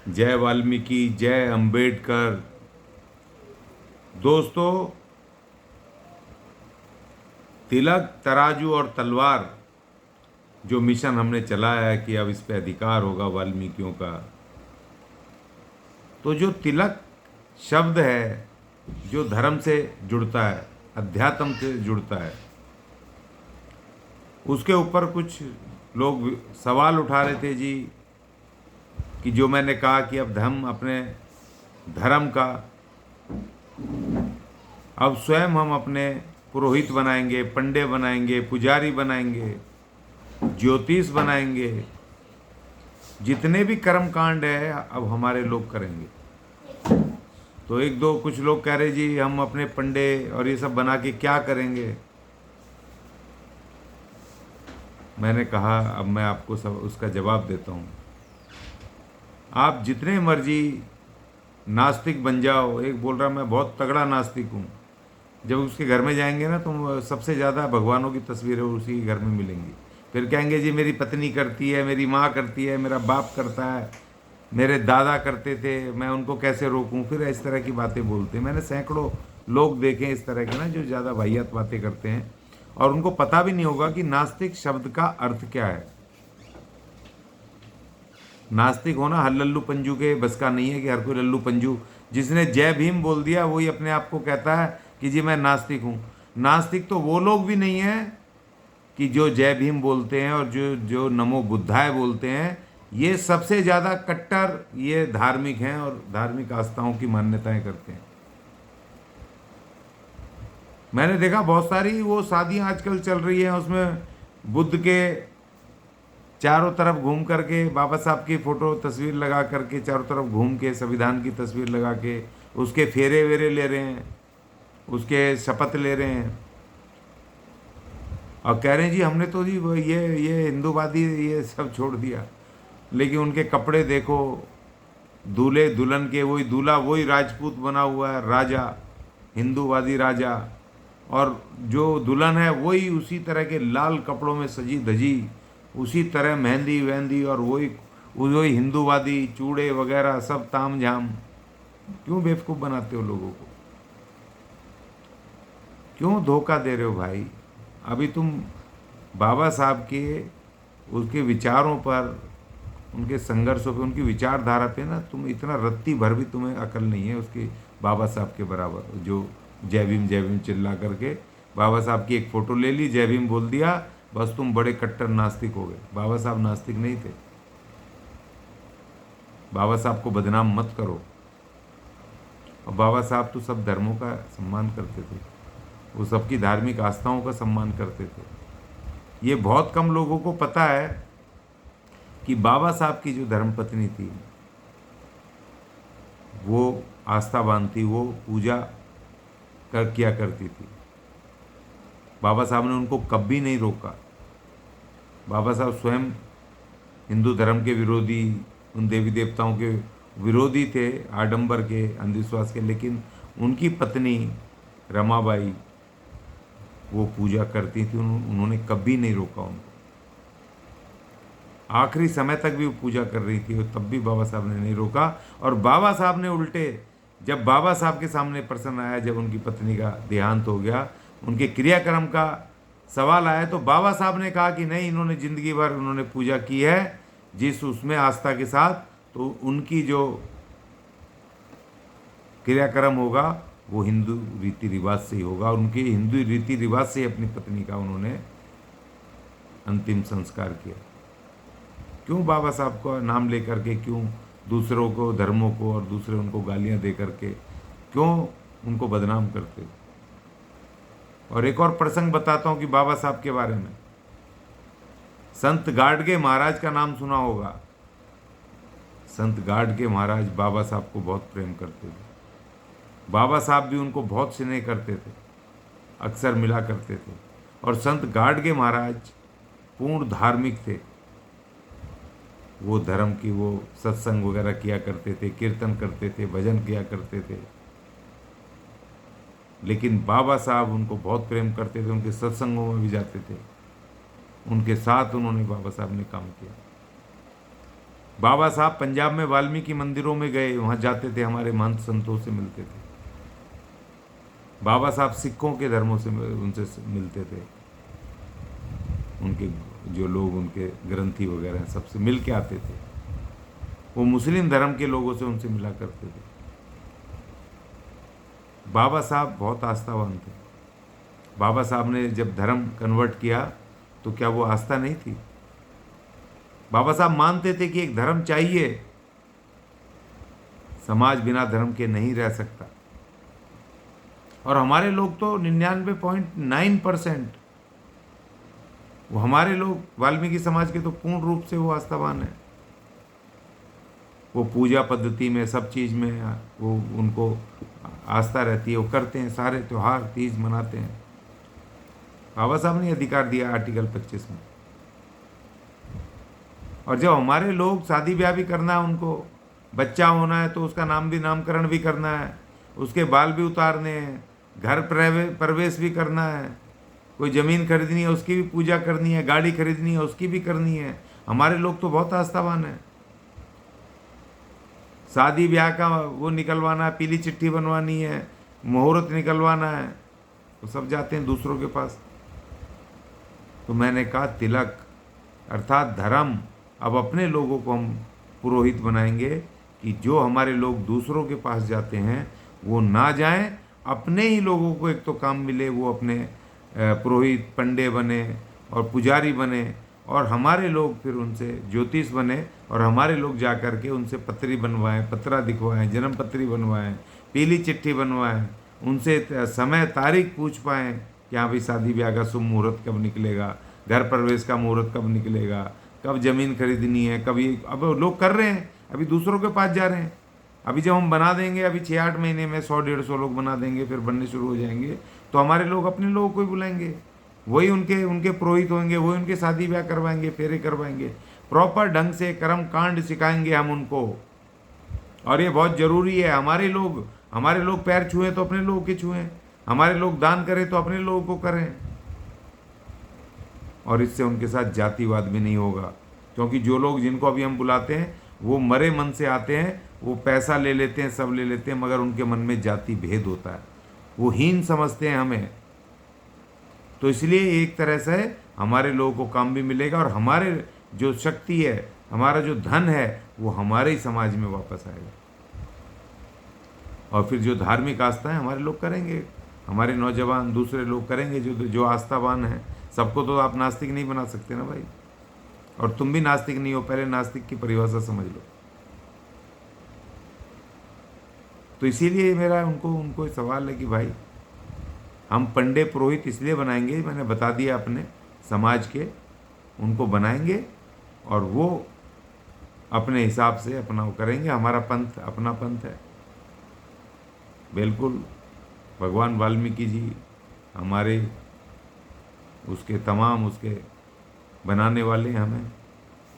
जय वाल्मीकि, जय अंबेडकर। दोस्तों, तिलक, तराजू और तलवार जो मिशन हमने चलाया है कि अब इस पे अधिकार होगा वाल्मीकियों का, तो जो तिलक शब्द है जो धर्म से जुड़ता है, अध्यात्म से जुड़ता है, उसके ऊपर कुछ लोग सवाल उठा रहे थे जी, कि जो मैंने कहा कि अब हम अपने धर्म का अब स्वयं हम अपने पुरोहित बनाएंगे, पंडे बनाएंगे, पुजारी बनाएंगे, ज्योतिष बनाएंगे, जितने भी कर्म कांड है अब हमारे लोग करेंगे। तो एक दो कुछ लोग कह रहे जी हम अपने पंडे और ये सब बना के क्या करेंगे। मैंने कहा अब मैं आपको सब उसका जवाब देता हूँ। आप जितने मर्जी नास्तिक बन जाओ, एक बोल रहा मैं बहुत तगड़ा नास्तिक हूँ, जब उसके घर में जाएंगे ना तो सबसे ज़्यादा भगवानों की तस्वीरें उसी के घर में मिलेंगी। फिर कहेंगे जी मेरी पत्नी करती है, मेरी माँ करती है, मेरा बाप करता है, मेरे दादा करते थे, मैं उनको कैसे रोकूं। फिर इस तरह की बातें बोलते हैं। मैंने सैकड़ों लोग देखे इस तरह के ना, जो ज़्यादा वाहियात बातें करते हैं और उनको पता भी नहीं होगा कि नास्तिक शब्द का अर्थ क्या है। नास्तिक होना हर लल्लू पंजू के बस का नहीं है कि हर कोई लल्लू पंजू जिसने जय भीम बोल दिया वही अपने आप को कहता है कि जी मैं नास्तिक हूँ। नास्तिक तो वो लोग भी नहीं है कि जो जय भीम बोलते हैं और जो जो नमो बुद्धाय बोलते हैं। ये सबसे ज़्यादा कट्टर ये धार्मिक हैं और धार्मिक आस्थाओं की मान्यताएं करते हैं। मैंने देखा बहुत सारी वो शादियां आजकल चल रही हैं, उसमें बुद्ध के चारों तरफ घूम करके बाबा साहब की फोटो तस्वीर लगा करके, चारों तरफ घूम के संविधान की तस्वीर लगा के उसके फेरे वेरे ले रहे हैं, उसके शपथ ले रहे हैं और कह रहे हैं जी हमने तो जी ये हिंदूवादी ये सब छोड़ दिया। लेकिन उनके कपड़े देखो, दूल्हे दुल्हन के वही दूल्हा वही राजपूत बना हुआ है, राजा, हिंदूवादी राजा, और जो दुल्हन है वही उसी तरह के लाल कपड़ों में सजी धजी, उसी तरह मेहंदी वहंदी, और वही वही हिंदूवादी चूड़े वगैरह सब ताम झाम। क्यों बेवकूफ़ बनाते हो लोगों को? क्यों धोखा दे रहे हो भाई? अभी तुम बाबा साहब के उसके विचारों पर, उनके संघर्षों पे, उनकी विचारधारा पे ना तुम इतना रत्ती भर भी तुम्हें अकल नहीं है उसके बाबा साहब के बराबर। जो जय भीम चिल्ला करके बाबा साहब की एक फ़ोटो ले ली, जय भीम बोल दिया, बस तुम बड़े कट्टर नास्तिक हो गए। बाबा साहब नास्तिक नहीं थे। बाबा साहब को बदनाम मत करो। और बाबा साहब तो सब धर्मों का सम्मान करते थे, वो सबकी धार्मिक आस्थाओं का सम्मान करते थे। ये बहुत कम लोगों को पता है कि बाबा साहब की जो धर्मपत्नी थी वो आस्थावान थी, वो पूजा कर किया करती थी। बाबा साहब ने उनको कभी नहीं रोका। बाबा साहब स्वयं हिंदू धर्म के विरोधी, उन देवी देवताओं के विरोधी थे, आडंबर के, अंधविश्वास के, लेकिन उनकी पत्नी रमाबाई वो पूजा करती थी, उन्होंने कभी नहीं रोका उनको। आखिरी समय तक भी वो पूजा कर रही थी और तब भी बाबा साहब ने नहीं रोका। और बाबा साहब ने उल्टे, जब बाबा साहब के सामने प्रश्न आया, जब उनकी पत्नी का देहांत हो गया, उनके क्रियाक्रम का सवाल आया, तो बाबा साहब ने कहा कि नहीं, इन्होंने ज़िंदगी भर उन्होंने पूजा की है जिस उसमें आस्था के साथ, तो उनकी जो क्रियाक्रम होगा वो हिंदू रीति रिवाज से ही होगा। और उनके हिंदू रीति रिवाज से ही अपनी पत्नी का उन्होंने अंतिम संस्कार किया। क्यों बाबा साहब का नाम लेकर के, क्यों दूसरों को, धर्मों को और दूसरे उनको गालियां दे करके क्यों उनको बदनाम करते हो? और एक और प्रसंग बताता हूँ कि बाबा साहब के बारे में। संत गाडगे महाराज का नाम सुना होगा। संत गाडगे महाराज बाबा साहब को बहुत प्रेम करते थे। बाबा साहब भी उनको बहुत स्नेह करते थे, अक्सर मिला करते थे। और संत गाडगे महाराज पूर्ण धार्मिक थे। वो धर्म की वो सत्संग वगैरह किया करते थे, कीर्तन करते थे, भजन किया करते थे। लेकिन बाबा साहब उनको बहुत प्रेम करते थे, उनके सत्संगों में भी जाते थे, उनके साथ उन्होंने, बाबा साहब ने काम किया। बाबा साहब पंजाब में वाल्मीकि मंदिरों में गए, वहाँ जाते थे, हमारे महंत संतों से मिलते थे। बाबा साहब सिखों के धर्मों से उनसे मिलते थे, उनके जो लोग उनके ग्रंथी वगैरह सबसे मिल के आते थे। वो मुस्लिम धर्म के लोगों से उनसे मिला करते थे। बाबा साहब बहुत आस्थावान थे। बाबा साहब ने जब धर्म कन्वर्ट किया तो क्या वो आस्था नहीं थी? बाबा साहब मानते थे कि एक धर्म चाहिए, समाज बिना धर्म के नहीं रह सकता। और हमारे लोग तो 99.9%, वो हमारे लोग वाल्मीकि समाज के तो पूर्ण रूप से वो आस्थावान है। वो पूजा पद्धति में, सब चीज़ में वो उनको आस्था रहती है, वो करते हैं, सारे त्यौहार तीज मनाते हैं। बाबा साहब ने अधिकार दिया आर्टिकल 25 में। और जब हमारे लोग शादी ब्याह भी करना है, उनको बच्चा होना है तो उसका नाम भी, नामकरण भी करना है, उसके बाल भी उतारने हैं, घर प्रवेश भी करना है, कोई ज़मीन खरीदनी है उसकी भी पूजा करनी है, गाड़ी खरीदनी है उसकी भी करनी है। हमारे लोग तो बहुत आस्थावान हैं। शादी ब्याह का वो निकलवाना है, पीली चिट्ठी बनवानी है, मुहूर्त निकलवाना है, वो सब जाते हैं दूसरों के पास। तो मैंने कहा तिलक अर्थात धर्म, अब अपने लोगों को हम पुरोहित बनाएंगे कि जो हमारे लोग दूसरों के पास जाते हैं वो ना जाएं, अपने ही लोगों को एक तो काम मिले, वो अपने पुरोहित पंडे बने और पुजारी बने, और हमारे लोग फिर उनसे ज्योतिष बने, और हमारे लोग जा कर के उनसे पत्री बनवाएं, पत्रा दिखवाएं, जन्म पत्री बनवाएं, पीली चिट्ठी बनवाएं, उनसे समय तारीख पूछ पाएँ कि हाँ भाई शादी ब्याह का शुभ मुहूर्त कब निकलेगा, घर प्रवेश का मुहूर्त कब निकलेगा, कब ज़मीन खरीदनी है, कब ये। अब लोग कर रहे हैं, अभी दूसरों के पास जा रहे हैं। अभी जब हम बना देंगे, अभी 6-8 महीने में 100-150 लोग बना देंगे, फिर बनने शुरू हो जाएंगे, तो हमारे लोग अपने लोगों को ही बुलाएंगे, वही उनके पुरोहित होंगे, वही उनके शादी ब्याह करवाएंगे, फेरे करवाएंगे, प्रॉपर ढंग से कर्म कांड सिखाएंगे हम उनको। और ये बहुत ज़रूरी है। हमारे लोग पैर छुएं तो अपने लोगों के छुएं, हमारे लोग दान करें तो अपने लोगों को करें। और इससे उनके साथ जातिवाद भी नहीं होगा, क्योंकि जो लोग जिनको अभी हम बुलाते हैं वो मरे मन से आते हैं, वो पैसा ले लेते हैं, सब ले लेते हैं, मगर उनके मन में जाति भेद होता है, वो हीन समझते हैं हमें। तो इसलिए एक तरह से हमारे लोगों को काम भी मिलेगा, और हमारे जो शक्ति है, हमारा जो धन है, वो हमारे ही समाज में वापस आएगा। और फिर जो धार्मिक आस्था है हमारे लोग करेंगे, हमारे नौजवान दूसरे लोग करेंगे जो आस्थावान हैं। सबको तो आप नास्तिक नहीं बना सकते ना भाई, और तुम भी नास्तिक नहीं हो, पहले नास्तिक की परिभाषा समझ लो। तो इसीलिए मेरा उनको सवाल है कि भाई हम पंडे पुरोहित इसलिए बनाएंगे, मैंने बता दिया अपने समाज के, उनको बनाएंगे और वो अपने हिसाब से अपना वो करेंगे। हमारा पंथ अपना पंथ है, बिल्कुल। भगवान वाल्मीकि जी हमारे उसके तमाम उसके बनाने वाले हैं हमें,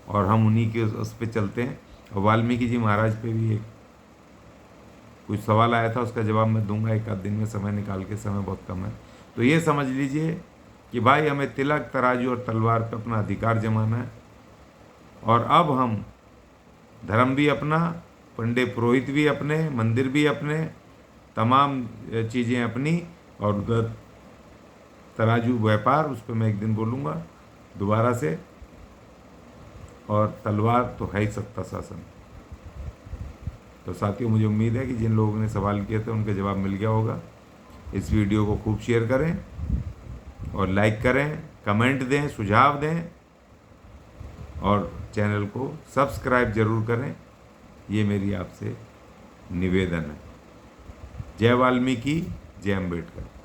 और हम उन्हीं के उस पर चलते हैं। और वाल्मीकि जी महाराज पे भी एक कुछ सवाल आया था, उसका जवाब मैं दूंगा एक आध दिन में, समय निकाल के, समय बहुत कम है। तो ये समझ लीजिए कि भाई हमें तिलक, तराजू और तलवार पे अपना अधिकार जमाना है। और अब हम धर्म भी अपना, पंडे पुरोहित भी अपने, मंदिर भी अपने, तमाम चीज़ें अपनी, और उधर तराजू व्यापार, उस पर मैं एक दिन बोलूँगा दोबारा से। और तलवार तो है ही सत्ता शासन। तो साथियों, मुझे उम्मीद है कि जिन लोगों ने सवाल किए थे उनका जवाब मिल गया होगा। इस वीडियो को खूब शेयर करें और लाइक करें, कमेंट दें, सुझाव दें, और चैनल को सब्सक्राइब जरूर करें, ये मेरी आपसे निवेदन है। जय वाल्मीकि, जय अम्बेडकर।